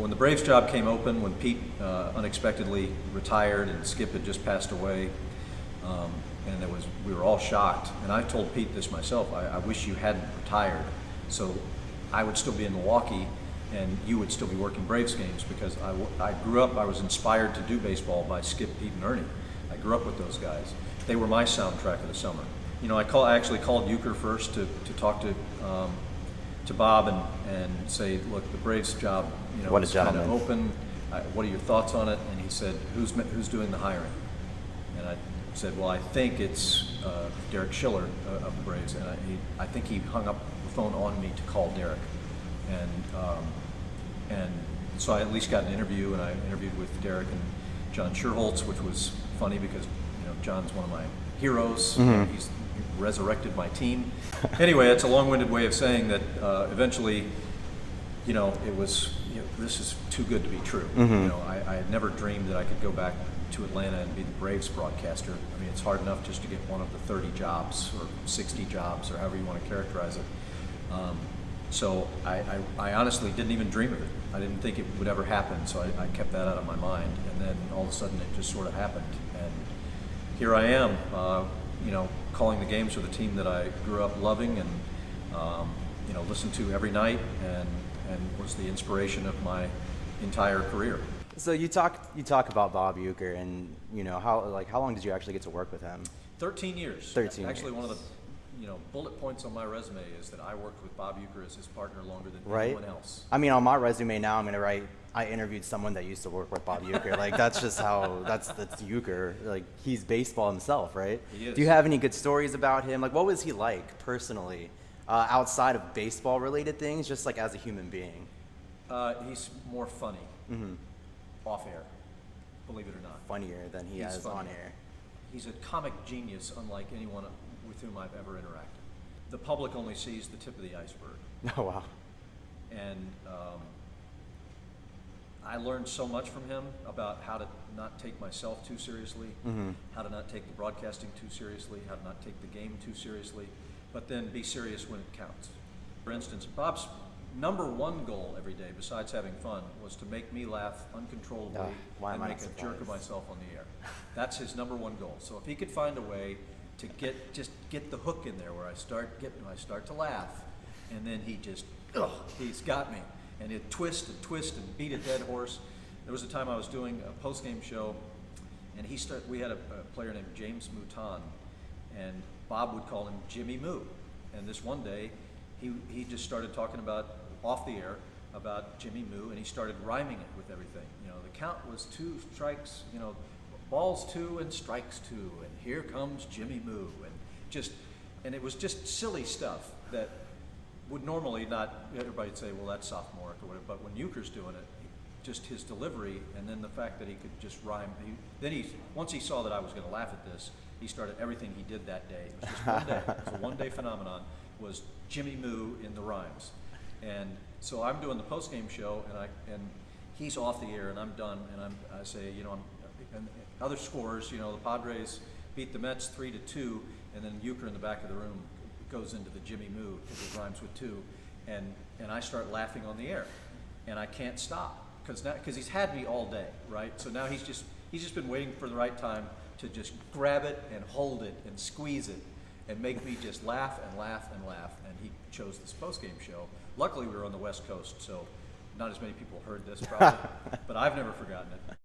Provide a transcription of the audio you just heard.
But when the Braves job came open, when Pete unexpectedly retired and Skip had just passed away, and we were all shocked. And I told Pete this myself, I wish you hadn't retired, so I would still be in Milwaukee and you would still be working Braves games, because I grew up, I was inspired to do baseball by Skip, Pete, and Ernie. I grew up with those guys. They were my soundtrack of the summer. You know, I actually called Uecker first to talk to Bob and say, look, the Braves job, you know, is kind of open. What are your thoughts on it? And he said, who's doing the hiring? And I said, well, I think it's Derek Schiller of the Braves. And I think he hung up the phone on me to call Derek. And so I at least got an interview, and I interviewed with Derek and John Schuerholz, which was funny because, you know, John's one of my heroes. Mm-hmm. He's resurrected my team. Anyway, it's a long-winded way of saying that eventually, you know, it was, you know, this is too good to be true. Mm-hmm. You know, I had never dreamed that I could go back to Atlanta and be the Braves broadcaster. I mean, it's hard enough just to get one of the 30 jobs or 60 jobs or however you want to characterize it. So I honestly didn't even dream of it. I didn't think it would ever happen, so I kept that out of my mind. And then all of a sudden it just sort of happened. And here I am, you know, calling the games for the team that I grew up loving and, you know, listened to every night and was the inspiration of my entire career. So you talk about Bob Uecker, and you know how long did you actually get to work with him? 13 years. 13 Actually, years. one of the, you know, bullet points on my resume is that I worked with Bob Uecker as his partner longer than anyone else. I mean, on my resume now, I'm gonna write, I interviewed someone that used to work with Bob Uecker. Like, that's just how, that's Uecker. Like, he's baseball himself, right? He is. Do you have any good stories about him? Like, what was he like personally, outside of baseball-related things, just like as a human being? He's more funny off air, believe it or not. Funnier than he is on air. He's a comic genius, unlike anyone with whom I've ever interacted. The public only sees the tip of the iceberg. Oh, wow. And I learned so much from him about how to not take myself too seriously, how to not take the broadcasting too seriously, how to not take the game too seriously, but then be serious when it counts. For instance, Bob's number one goal every day, besides having fun, was to make me laugh uncontrollably and make a jerk of myself on the air. That's his number one goal. So if he could find a way to get the hook in there where I start to laugh, and then he's got me. And he'd twist and beat a dead horse. There was a time I was doing a post-game show, and we had a player named James Mouton, and Bob would call him Jimmy Moo. And this one day, he just started talking about, off the air, about Jimmy Moo, and he started rhyming it with everything. You know, the count was 2 strikes, you know, balls 2 and strikes 2, and here comes Jimmy Moo, and it was just silly stuff that would normally not, everybody'd say, well, that's sophomoric or whatever, but when Uecker's doing it, just his delivery, and then the fact that he could just rhyme, once he saw that I was going to laugh at this, he started everything he did that day. It was just one day. It was a one-day phenomenon, was Jimmy Moo in the rhymes. And so I'm doing the post-game show, and he's off the air, and I'm done, and I say, you know, and other scores, you know, the Padres beat the Mets 3-2, and then Uecker in the back of the room goes into the Jimmy Moo because it rhymes with 2, and I start laughing on the air, and I can't stop because he's had me all day, right? So now he's just been waiting for the right time to just grab it and hold it and squeeze it and make me just laugh and laugh and laugh, and he chose this post-game show. Luckily, we were on the West Coast, so not as many people heard this probably, but I've never forgotten it.